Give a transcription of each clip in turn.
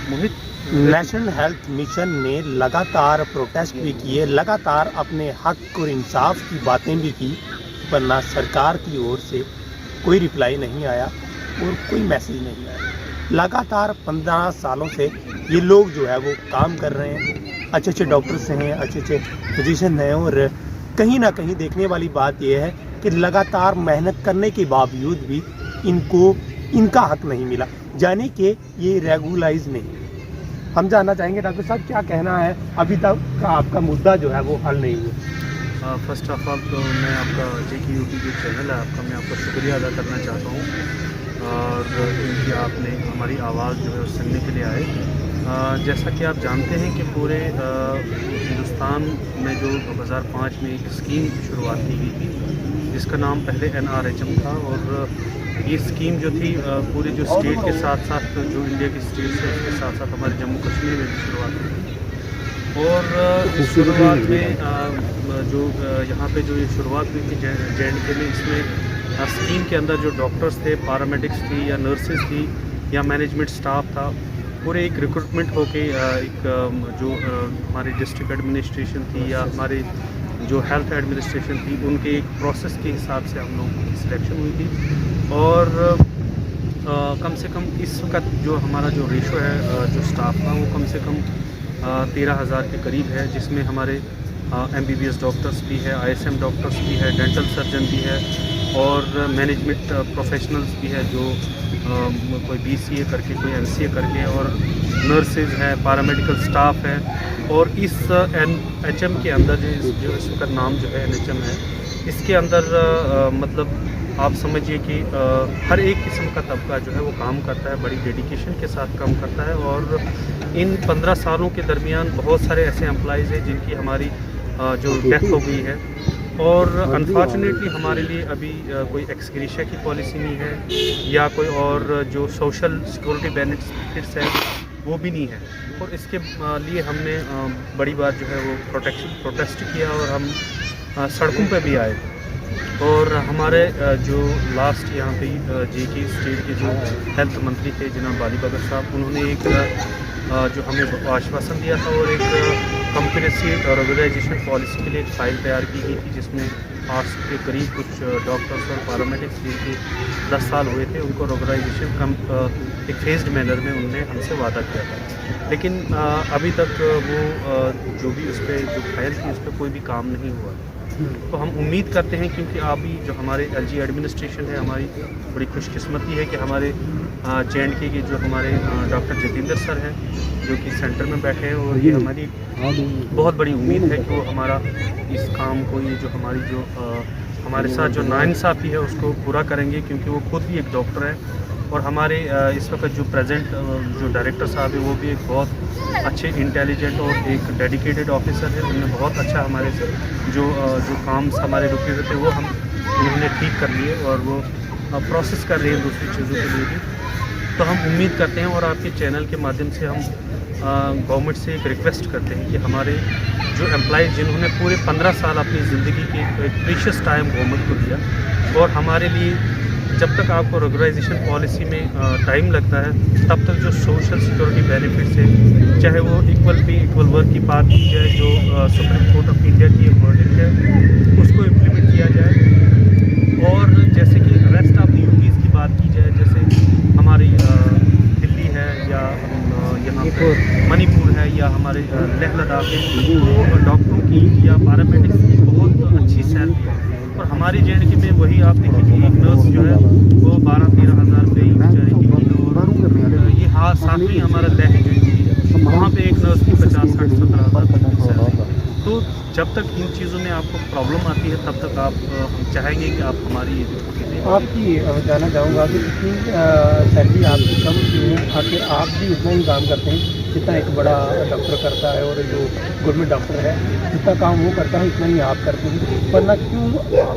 मोहित national health mission ने लगातार protest भी किए, लगातार अपने हक और इंसाफ की बातें भी की, पर ना सरकार की ओर से कोई रिप्लाई नहीं आया और कोई मैसेज नहीं आया। लगातार 15 सालों से ये लोग जो है वो काम कर रहे हैं, अच्छे अच्छे डॉक्टर्स हैं, अच्छे अच्छे फिजिशियन हैं, और कहीं ना कहीं देखने वाली बात यह है कि लगातार मेहनत करने के बावजूद भी इनको इनका हक नहीं मिला, यानी कि ये रेगुलाइज नहीं। हम जानना चाहेंगे डॉक्टर साहब, क्या कहना है, अभी तक का आपका मुद्दा जो है वो हल नहीं हुआ। फर्स्ट ऑफ ऑल तो मैं आपका JKUT जो चैनल है आपका, मैं आपका शुक्रिया अदा करना चाहता हूँ और क्योंकि आपने हमारी आवाज़ जो है वो सुनने के लिए आए। जैसा कि आप जानते हैं कि पूरे हिंदुस्तान में जो 2005 में एक स्कीम की शुरुआत की गई थी जिसका नाम पहले NRHM था, और ये स्कीम जो थी पूरे जो स्टेट के साथ साथ जो इंडिया की स्टेट है उसके साथ साथ हमारे जम्मू कश्मीर में भी शुरुआत हुई थी। और इस शुरुआत में जो यहाँ पे जो ये शुरुआत हुई थी JNK में, इसमें स्कीम के अंदर जो डॉक्टर्स थे, पैरामेडिक्स थी या नर्सेज थी या मैनेजमेंट स्टाफ था, पूरे एक रिक्रूटमेंट होके एक जो हमारी डिस्ट्रिक्ट एडमिनिस्ट्रेशन थी या हमारे जो हेल्थ एडमिनिस्ट्रेशन थी, उनके एक प्रोसेस के हिसाब से हम लोगों की सिलेक्शन हुई थी। और कम से कम इस वक्त जो हमारा जो रेशो है जो स्टाफ का, वो कम से कम 13,000 के करीब है, जिसमें हमारे MBBS डॉक्टर्स भी है, ISM डॉक्टर्स भी है, डेंटल सर्जन भी है और मैनेजमेंट प्रोफेशनल्स भी है जो कोई BCA करके, कोई MCA करके, और नर्सेज है, पैरामेडिकल स्टाफ है। और इस NHM के अंदर जो इसका नाम जो है NHM है, इसके अंदर मतलब आप समझिए कि हर एक किस्म का तबका जो है वो काम करता है, बड़ी डेडिकेशन के साथ काम करता है। और इन 15 सालों के दरमियान बहुत सारे ऐसे एम्प्लॉइज़ हैं जिनकी हमारी जो डेथ हो गई है, और अनफॉर्चुनेटली हमारे लिए अभी कोई एक्सग्रेशिया की पॉलिसी नहीं है या कोई और जो सोशल सिक्योरिटी बेनिफिट्स है वो भी नहीं है। और इसके लिए हमने बड़ी बार जो है वो प्रोटेस्ट किया और हम सड़कों पे भी आए। और हमारे जो लास्ट यहाँ पे JK स्टेट के जो हेल्थ मंत्री थे जनाब बाली बगर साहब, उन्होंने एक जो हमें आश्वासन दिया था और एक कम्प्रेसिव रेगुलाइजेशन पॉलिसी के लिए एक फ़ाइल तैयार की गई थी, जिसमें 8 के करीब कुछ डॉक्टर्स और पैरामेडिक्स जिनके 10 साल हुए थे, उनको रेगुलाइजेशन एक फेज्ड मैनर में उनने हमसे वादा किया था। लेकिन अभी तक वो जो भी उस पर जो फाइल थी उस पर कोई भी काम नहीं हुआ। तो हम उम्मीद करते हैं, क्योंकि अभी जो हमारे LG एडमिनिस्ट्रेशन है, हमारी बड़ी खुशकिस्मती है कि हमारे JNK के जो हमारे डॉक्टर जतिंदर सर हैं जो कि सेंटर में बैठे हैं, और ये हमारी बहुत बड़ी उम्मीद है कि वो हमारा इस काम को, ये जो हमारी जो हमारे साथ जो नाइंसाफ़ी है उसको पूरा करेंगे, क्योंकि वो खुद भी एक डॉक्टर है। और हमारे इस वक्त जो प्रेजेंट जो डायरेक्टर साहब है वो भी एक बहुत अच्छे इंटेलिजेंट और एक डेडिकेटेड ऑफिसर है। उन्होंने बहुत अच्छा हमारे से जो काम हमारे रुके हुए थे वो उन्होंने ठीक कर लिए, और वो प्रोसेस कर रहे हैं दूसरी चीज़ों के लिए भी। तो हम उम्मीद करते हैं और आपके चैनल के माध्यम से हम गवर्नमेंट से एक रिक्वेस्ट करते हैं कि हमारे जो एम्प्लॉइज़ जिन्होंने पूरे 15 साल अपनी ज़िंदगी के एक प्रीशियस टाइम गवर्नमेंट को दिया, और हमारे लिए जब तक आपको रेगुलाइजेशन पॉलिसी में टाइम लगता है तब तक जो सोशल सिक्योरिटी बेनिफिट्स है, चाहे वो इक्वल पे इक्वल वर्क की बात की जाए, जो सुप्रीम कोर्ट ऑफ इंडिया की एक वर्डिक्ट है, उसको इम्प्लीमेंट किया जाए। और जैसे कि रेस्ट ऑफ ड्यूटीज़ की बात की जाए, जैसे हमारी दिल्ली है या यहाँ पे मणिपुर है या हमारे लेह लद्दाख है, तो डॉक्टरों की या पैरामेडिक्स की बहुत अच्छी सैलरी है। और हमारी JNK में वही आप देखिए कि एक नर्स जो है वो 12-13 हज़ार रुपये बेचारे की है, और ये हाँ साथ ही हमारा लेह है, वहाँ पे एक नर्स की 50-60-70 हज़ार की सैलरी है। तो जब तक इन चीज़ों में आपको प्रॉब्लम आती है तब तक हम चाहेंगे कि आप हमारी ये जो आपकी जानना चाहूँगा कि इतनी सैलरी आपकी कम क्यों है? आखिर आप भी उतना ही काम करते हैं जितना एक बड़ा डॉक्टर करता है, और जो गवर्नमेंट डॉक्टर है जितना काम वो करता है उतना ही आप करते हैं, वरना क्यों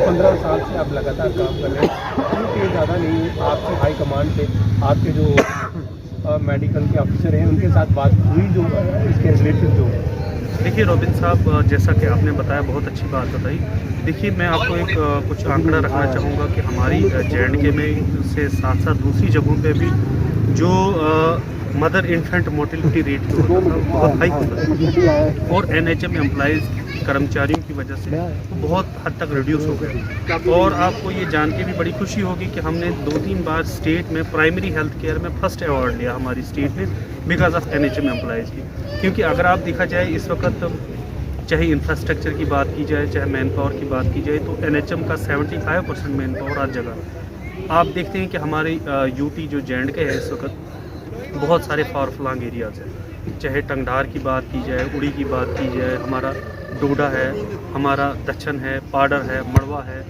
15 साल से आप लगातार काम कर रहे हैं? क्यों कि ज़्यादा नहीं आपके हाई कमांड से आपके जो मेडिकल के ऑफिसर हैं उनके साथ बात हुई जो इसके रिलेटेड जो? देखिए रोबिन साहब, जैसा कि आपने बताया, बहुत अच्छी बात बताई। देखिए मैं आपको एक कुछ आंकड़ा रखना चाहूँगा कि हमारी JNK में से साथ साथ दूसरी जगहों पे भी जो मदर इन्फेंट मोर्टिलिटी रेट जो होता था वो बहुत हाई होता है, और NHM एम्प्लॉइज़ कर्मचारियों की वजह से बहुत हद तक रिड्यूस हो गए। और आपको ये जान के भी बड़ी खुशी होगी कि हमने 2-3 बार स्टेट में प्राइमरी हेल्थ केयर में फर्स्ट अवार्ड लिया हमारी स्टेट ने बिकॉज ऑफ NHM एम्प्लॉइज़ की। क्योंकि अगर आप देखा जाए इस वक्त चाहे इंफ्रास्ट्रक्चर की बात की जाए, चाहे मैन पावर की बात की जाए, तो NHM का 75% मैन पावर हर जगह। आप देखते हैं कि हमारी यूटी जो J&K है इस वक्त बहुत सारे फार फ्लंग एरियाज़ हैं, चाहे टंगडार की बात की जाए, उड़ी की बात की जाए, हमारा डोडा है, हमारा दच्छन है, पाडर है, मड़वा है,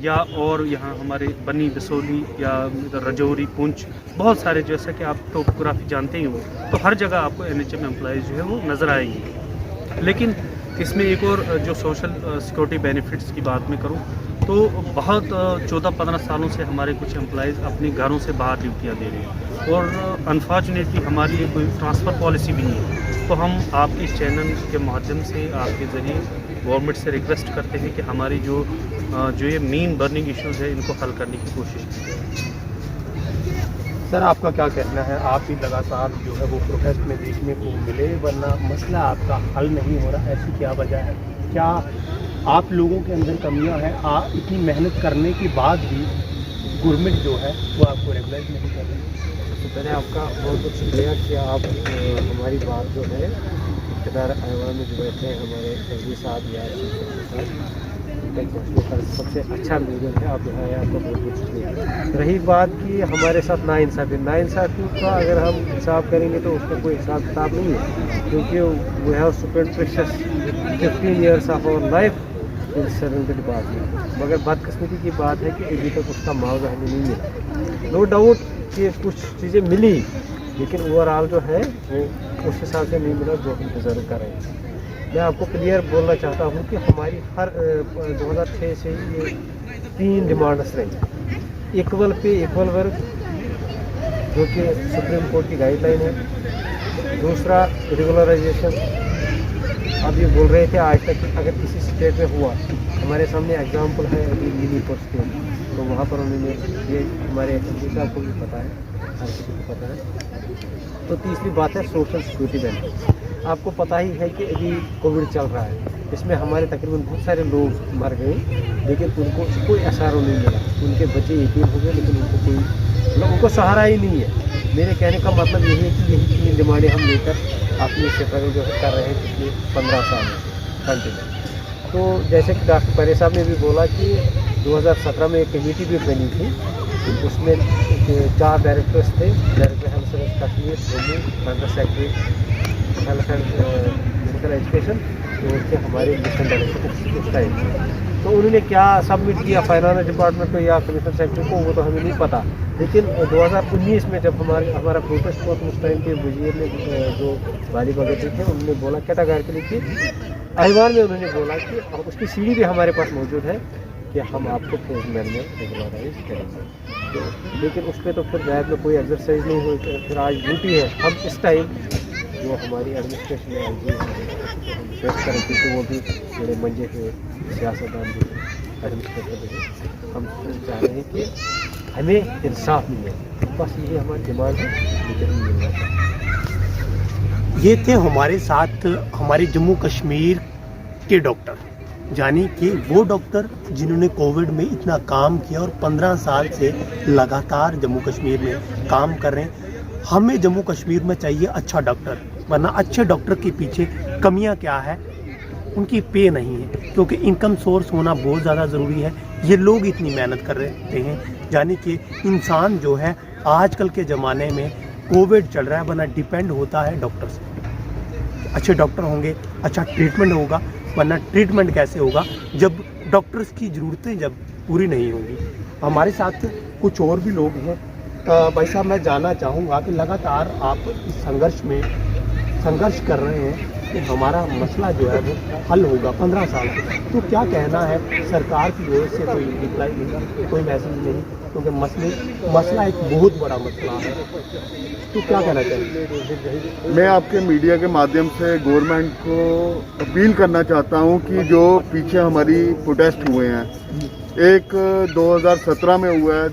या और यहाँ हमारे बनी बसोली या रजौरी पुंछ, बहुत सारे, जैसा कि आप टोपोग्राफी जानते ही हो, तो हर जगह आपको NHM एम्प्लॉइज़ जो है वो नज़र आएंगे। लेकिन इसमें एक और जो सोशल सिक्योरिटी बेनिफिट्स की बात मैं करूं तो बहुत 14-15 सालों से हमारे कुछ एम्प्लॉइज़ अपने घरों से बाहर ड्यूटियां दे रहे हैं, और अनफॉर्चुनेटली हमारे लिए कोई ट्रांसफ़र पॉलिसी भी नहीं है। तो हम आपके चैनल के माध्यम से, आपके ज़रिए गवर्नमेंट से रिक्वेस्ट करते हैं कि हमारी जो ये मेन बर्निंग इश्यूज़ है इनको हल करने की कोशिश कीजिए। सर, आपका क्या कहना है? आप भी लगातार जो है वो प्रोटेस्ट में देखने को मिले, वरना मसला आपका हल नहीं हो रहा, ऐसी क्या वजह है? क्या आप लोगों के अंदर कमियां हैं? आप इतनी मेहनत करने के बाद भी गवर्नमेंट जो है वो आपको रेगुलाइज नहीं कर रही? सबसे पहले आपका बहुत बहुत शुक्रिया कि आप हमारी बात जो है इक़्तिदार ऐवान में जो बैठे हैं हमारे फौजी साहब या उनका पहुँचने का सबसे अच्छा मीडियम है, आप यहाँ आए, आपका बहुत बहुत शुक्रिया। रही बात कि हमारे साथ नाइंसाफ़ी का अगर हम हिसाब करेंगे तो उसका कोई हिसाब किताब नहीं है, क्योंकि we have spent precious 15 years of our life in serving the department. मगर बदकिस्मती की बात है कि अभी तक उसका मुआवजा हमें नहीं मिला। नो डाउट कि कुछ चीज़ें मिली, लेकिन ओवरऑल जो है वो उस हिसाब से नहीं मिला जो हम डिज़र्व कर रहे हैं। मैं आपको क्लियर बोलना चाहता हूँ कि हमारी हर 2006 से ये 3 डिमांड्स रही। इक्वल पे इक्वल वर्क, जो कि सुप्रीम कोर्ट की गाइडलाइन है। दूसरा रेगुलराइजेशन, अब ये बोल रहे थे आज तक कि अगर किसी स्टेट में हुआ, हमारे सामने एग्जाम्पल है अभी मिनीपुर स्टेट, तो वहाँ पर उन्होंने, ये हमारे एसएमसी साहब को भी पता है, हर किसी को पता है। तो तीसरी बात है सोशल सिक्योरिटी बेनिफिट। आपको पता ही है कि अभी कोविड चल रहा है, इसमें हमारे तकरीबन बहुत सारे लोग मर गए, लेकिन उनको कोई SRO नहीं मिला। उनके बच्चे यतीम हो गए, लेकिन उनको कोई मतलब उनको सहारा ही नहीं है। मेरे कहने का मतलब यही है कि यही 3 डिमांडें हम लेकर अपनी स्ट्रगल जो है कर रहे हैं पिछले 15 साल कंटिन्यू। तो जैसे कि डॉक्टर परे साहब ने भी बोला कि 2017 में एक कमेटी भी बनी थी, उसमें 4 डायरेक्टर्स थे, director health service Kashmir, Jammu, under secretary health and medical education, जो थे हमारे मिशन डायरेक्टर उस टाइम। तो उन्होंने क्या सबमिट किया फाइनेंस डिपार्टमेंट को या कमिश्नर सेक्रेटरी को, वो तो हमें नहीं पता। लेकिन 2019 में जब हमारा प्रोटेस्ट हुआ, तो उस टाइम के वजीर ने जो वाली वगैरह थे, उन्होंने बोला कैटेगरिकली कि ऐवान में उन्होंने बोला कि उसकी सीढ़ी भी हमारे पास मौजूद है कि हम आपको फेज मैन में रेगुलराइज करेंगे। तो लेकिन उस पर तो फिर बैद में कोई एक्सरसाइज नहीं हुई। फिर आज ड्यूटी है, हम इस टाइम जो हमारी एडमिनिस्ट्रेशन है रिक्वेस्ट करें, क्योंकि वो भी बड़े मंजे हुए सियासतदान भी एडमिनिस्ट्रेटर भी, हम चाह रहे हैं कि हमें इंसाफ मिले। बस यही हमारी डिमांड है, लेकिन मिलना चाहिए। ये थे हमारे साथ हमारे जम्मू कश्मीर के डॉक्टर, यानी कि वो डॉक्टर जिन्होंने कोविड में इतना काम किया और 15 साल से लगातार जम्मू कश्मीर में काम कर रहे हैं। हमें जम्मू कश्मीर में चाहिए अच्छा डॉक्टर, वरना अच्छे डॉक्टर के पीछे कमियां क्या है, उनकी पे नहीं है, क्योंकि इनकम सोर्स होना बहुत ज़्यादा ज़रूरी है। ये लोग इतनी मेहनत कर रहे हैं, यानी कि इंसान जो है आजकल के ज़माने में कोविड चल रहा है, वरना डिपेंड होता है डॉक्टर से। अच्छे डॉक्टर होंगे, अच्छा ट्रीटमेंट होगा, वरना ट्रीटमेंट कैसे होगा जब डॉक्टर्स की ज़रूरतें जब पूरी नहीं होंगी। हमारे साथ कुछ और भी लोग हैं। भाई साहब, मैं जानना चाहूँगा कि लगातार आप इस संघर्ष कर रहे हैं कि हमारा मसला जो है वो हल होगा 15 साल से, तो क्या कहना है? सरकार की ओर से कोई रिप्लाई नहीं, कोई मैसेज नहीं, क्योंकि मसला एक बहुत बड़ा मसला है, तो क्या कहना चाहिए? मैं आपके मीडिया के माध्यम से गवर्नमेंट को अपील करना चाहता हूं कि जो पीछे हमारी प्रोटेस्ट हुए हैं, एक 2017 में हुआ है,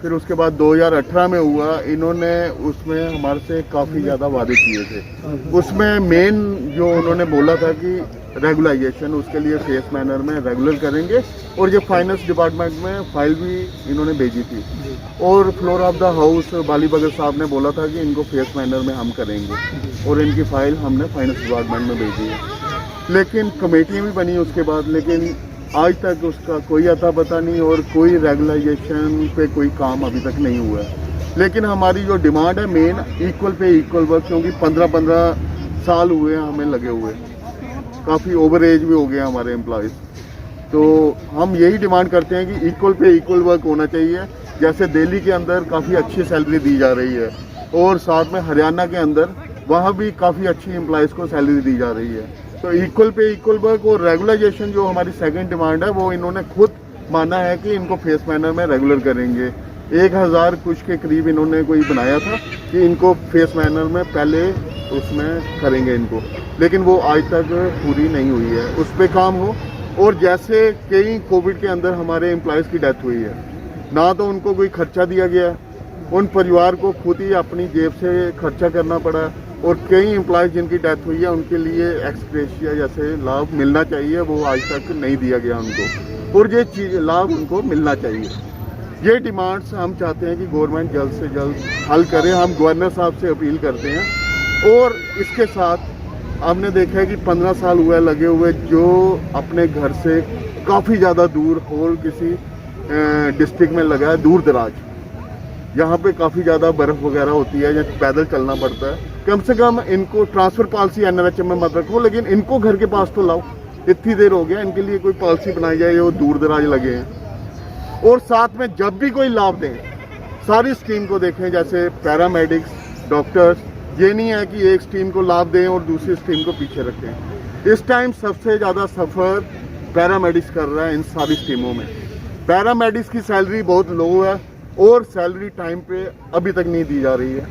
फिर उसके बाद 2018 में हुआ, इन्होंने उसमें हमारे से काफ़ी ज़्यादा वादे किए थे। उसमें मेन जो उन्होंने बोला था कि रेगुलाइजेशन, उसके लिए फेस मैनर में रेगुलर करेंगे, और ये फाइनेंस डिपार्टमेंट में फाइल भी इन्होंने भेजी थी, और फ्लोर ऑफ द हाउस बाली बगल साहब ने बोला था कि इनको फेस मैनर में हम करेंगे, और इनकी फाइल हमने फाइनेंस डिपार्टमेंट में भेजी है। लेकिन कमेटियाँ भी बनी उसके बाद, लेकिन आज तक उसका कोई अता पता नहीं, और कोई रेगुलाइजेशन पे कोई काम अभी तक नहीं हुआ है। लेकिन हमारी जो डिमांड है main, equal pay equal work, क्योंकि 15-15 साल हुए हैं हमें लगे हुए, काफ़ी ओवर एज भी हो गए हमारे एम्प्लॉयज़। तो हम यही डिमांड करते हैं कि इक्वल पे इक्वल वर्क होना चाहिए। जैसे दिल्ली के अंदर काफ़ी अच्छी सैलरी दी जा रही है, और साथ में हरियाणा के अंदर वहाँ भी काफ़ी अच्छी एम्प्लॉयज़ को सैलरी दी जा रही है। तो इक्वल पे इक्वल वर्क और रेगुलाइजेशन जो हमारी सेकंड डिमांड है, वो इन्होंने खुद माना है कि इनको फेस मैनर में रेगुलर करेंगे। 1000 कुछ के करीब इन्होंने कोई बनाया था कि इनको फेस मैनर में पहले उसमें करेंगे इनको, लेकिन वो आज तक पूरी नहीं हुई है। उस पर काम हो। और जैसे कई कोविड के अंदर हमारे एम्प्लॉयज़ की डेथ हुई है, ना तो उनको कोई खर्चा दिया गया, उन परिवार को खुद ही अपनी जेब से खर्चा करना पड़ा, और कई एम्प्लॉयज़ जिनकी डेथ हुई है उनके लिए एक्सग्रेशिया जैसे लाभ मिलना चाहिए, वो आज तक नहीं दिया गया उनको, और ये चीज लाभ उनको मिलना चाहिए। ये डिमांड्स हम चाहते हैं कि गवर्नमेंट जल्द से जल्द हल करे। हम गवर्नर साहब से अपील करते हैं। और इसके साथ हमने देखा है कि 15 साल हुए लगे हुए, जो अपने घर से काफ़ी ज़्यादा दूर और किसी डिस्ट्रिक्ट में लगा है, दूर दराज, यहाँ पे काफ़ी ज़्यादा बर्फ़ वगैरह होती है, या पैदल चलना पड़ता है। कम से कम इनको ट्रांसफ़र पॉलिसी NRHM में मत रखो, लेकिन इनको घर के पास तो लाओ। इतनी देर हो गया, इनके लिए कोई पॉलिसी बनाई जाए, वो दूर दराज लगे हैं। और साथ में जब भी कोई लाभ दें, सारी स्कीम को देखें, जैसे पैरामेडिक्स, डॉक्टर्स, ये नहीं है कि एक स्कीम को लाभ दें और दूसरी स्कीम को पीछे रखें। इस टाइम सबसे ज़्यादा सफ़र पैरामेडिक्स कर रहा है इन सारी स्कीमों में। पैरामेडिक्स की सैलरी बहुत लो है, और सैलरी टाइम पे अभी तक नहीं दी जा रही है।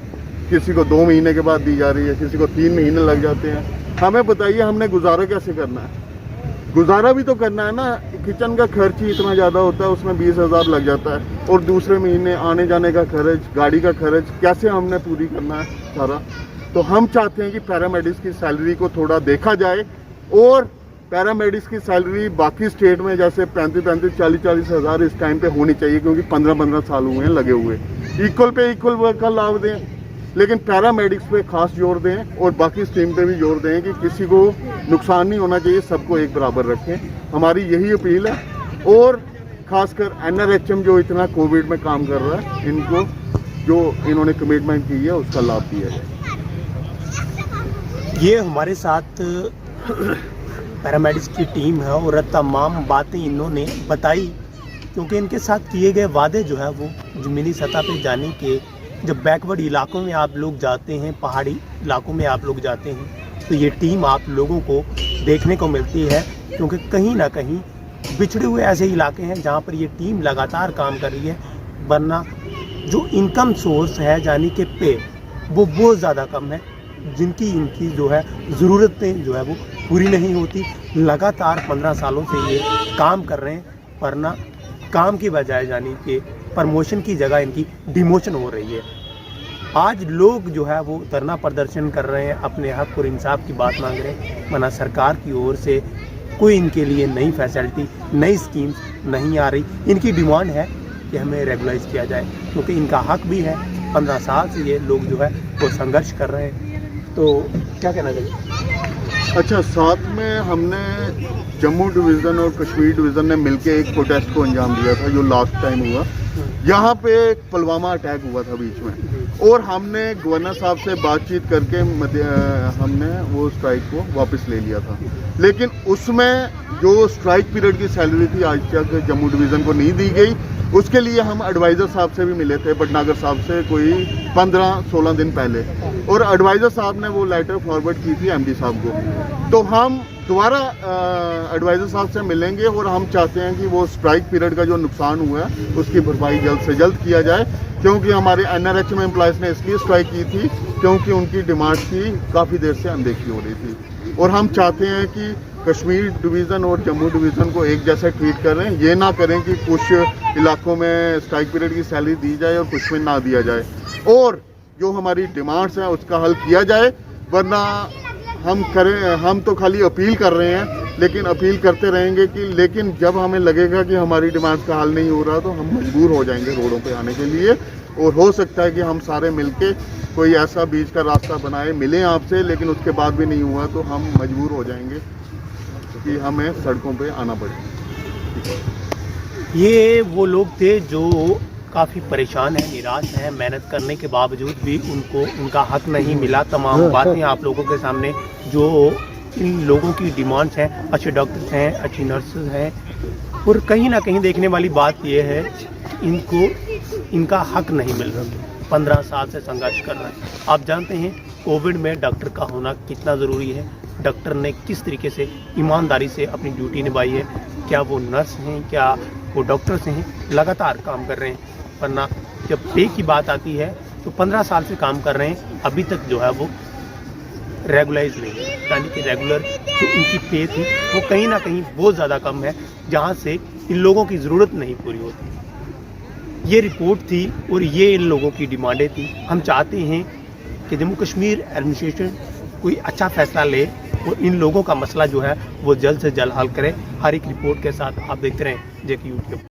किसी को 2 महीने के बाद दी जा रही है, किसी को 3 महीने लग जाते हैं। हमें बताइए, हमने गुजारा कैसे करना है? गुजारा भी तो करना है ना। किचन का खर्च ही इतना ज़्यादा होता है, उसमें 20,000 लग जाता है, और दूसरे महीने आने जाने का खर्च, गाड़ी का खर्च, कैसे हमने पूरी करना है सारा। तो हम चाहते हैं कि पैरामेडिक्स की सैलरी को थोड़ा देखा जाए, और पैरामेडिक्स की सैलरी बाकी स्टेट में जैसे 35-35, 40-40 हज़ार इस टाइम पे होनी चाहिए, क्योंकि 15-15 साल हुए हैं लगे हुए। इक्वल पे इक्वल वर्क का लाभ दें, लेकिन पैरामेडिक्स पे खास जोर दें, और बाकी स्ट्रीम पे भी जोर दें कि किसी को नुकसान नहीं होना चाहिए, सबको एक बराबर रखें। हमारी यही अपील है। और खासकर NRHM जो इतना कोविड में काम कर रहा है, इनको जो इन्होंने कमिटमेंट की है उसका लाभ दिया जाए। ये हमारे साथ पैरामेडिक्स की टीम है, और तमाम बातें इन्होंने बताई, क्योंकि इनके साथ किए गए वादे जो है वो ज़मीनी सतह पे जाने के, जब बैकवर्ड इलाकों में आप लोग जाते हैं, पहाड़ी इलाकों में आप लोग जाते हैं, तो ये टीम आप लोगों को देखने को मिलती है, क्योंकि कहीं ना कहीं बिछड़े हुए ऐसे इलाके हैं जहाँ पर ये टीम लगातार काम कर रही है, वरना जो इनकम सोर्स है यानी कि पे, वो बहुत ज़्यादा कम है, जिनकी इनकी जो है ज़रूरतें जो है वो पूरी नहीं होती। लगातार 15 सालों से ये काम कर रहे हैं, वरना काम की बजाय यानी कि प्रमोशन की जगह इनकी डिमोशन हो रही है। आज लोग जो है वो धरना प्रदर्शन कर रहे हैं, अपने हक और इंसाफ की बात मांग रहे हैं, वरना सरकार की ओर से कोई इनके लिए नई फैसिलिटी, नई स्कीम्स नहीं आ रही। इनकी डिमांड है कि हमें रेगुलाइज किया जाए, क्योंकि इनका हक भी है। 15 साल से ये लोग जो है वो संघर्ष कर रहे हैं। तो क्या कहना चाहिए? अच्छा, साथ में हमने जम्मू डिवीज़न और कश्मीर डिवीज़न ने मिलकर एक प्रोटेस्ट को अंजाम दिया था, जो लास्ट टाइम हुआ। यहाँ पे पुलवामा अटैक हुआ था बीच में, और हमने गवर्नर साहब से बातचीत करके हमने वो स्ट्राइक को वापस ले लिया था। लेकिन उसमें जो स्ट्राइक पीरियड की सैलरी थी आज तक जम्मू डिवीज़न को नहीं दी गई। उसके लिए हम एडवाइज़र साहब से भी मिले थे, भटनागर साहब से, कोई 15-16 दिन पहले, और एडवाइज़र साहब ने वो लेटर फॉरवर्ड की थी MD साहब को। तो हम दोबारा एडवाइजर साहब से मिलेंगे और हम चाहते हैं कि वो स्ट्राइक पीरियड का जो नुकसान हुआ है उसकी भरपाई जल्द से जल्द किया जाए, क्योंकि हमारे NRH में एम्प्लॉयज़ ने इसलिए स्ट्राइक की थी क्योंकि उनकी डिमांड की काफ़ी देर से अनदेखी हो रही थी। और हम चाहते हैं कि कश्मीर डिवीज़न और जम्मू डिवीज़न को एक जैसा ट्रीट करें, ये ना करें कि कुछ इलाकों में स्ट्राइक पीरियड की सैलरी दी जाए और कुछ में ना दिया जाए, और जो हमारी डिमांड्स हैं उसका हल किया जाए। वरना हम तो खाली अपील कर रहे हैं, लेकिन अपील करते रहेंगे कि लेकिन जब हमें लगेगा कि हमारी डिमांड्स का हल नहीं हो रहा तो हम मजबूर हो जाएंगे रोडों पे आने के लिए। और हो सकता है कि हम सारे मिलके कोई ऐसा बीच का रास्ता बनाए, मिलें आपसे, लेकिन उसके बाद भी नहीं हुआ तो हम मजबूर हो जाएंगे कि हमें सड़कों पे आना पड़े। ये वो लोग थे जो काफ़ी परेशान हैं, निराश हैं, मेहनत करने के बावजूद भी उनको उनका हक नहीं मिला। तमाम बातें आप लोगों के सामने, जो इन लोगों की डिमांड्स हैं, अच्छे डॉक्टर्स हैं, अच्छी नर्सेज हैं, और कहीं ना कहीं देखने वाली बात यह है इनको इनका हक नहीं मिल रहा। 15 साल से संघर्ष कर रहे हैं। आप जानते हैं कोविड में डॉक्टर का होना कितना ज़रूरी है। डॉक्टर ने किस तरीके से ईमानदारी से अपनी ड्यूटी निभाई है। क्या वो नर्स हैं, क्या वो डॉक्टर्स हैं, लगातार काम कर रहे हैं। वरना जब पे की बात आती है तो 15 साल से काम कर रहे हैं, अभी तक जो है वो रेगुलाइज नहीं है, यानी कि रेगुलर जो उनकी पे थी वो कहीं ना कहीं बहुत ज़्यादा कम है, जहाँ से इन लोगों की ज़रूरत नहीं पूरी होती। ये रिपोर्ट थी और ये इन लोगों की डिमांडें थी। हम चाहते हैं कि जम्मू कश्मीर एडमिनिस्ट्रेशन कोई अच्छा फैसला ले और इन लोगों का मसला जो है वो जल्द से जल्द हल करे। हर एक रिपोर्ट के साथ आप देखते रहें JK यूट्यूब।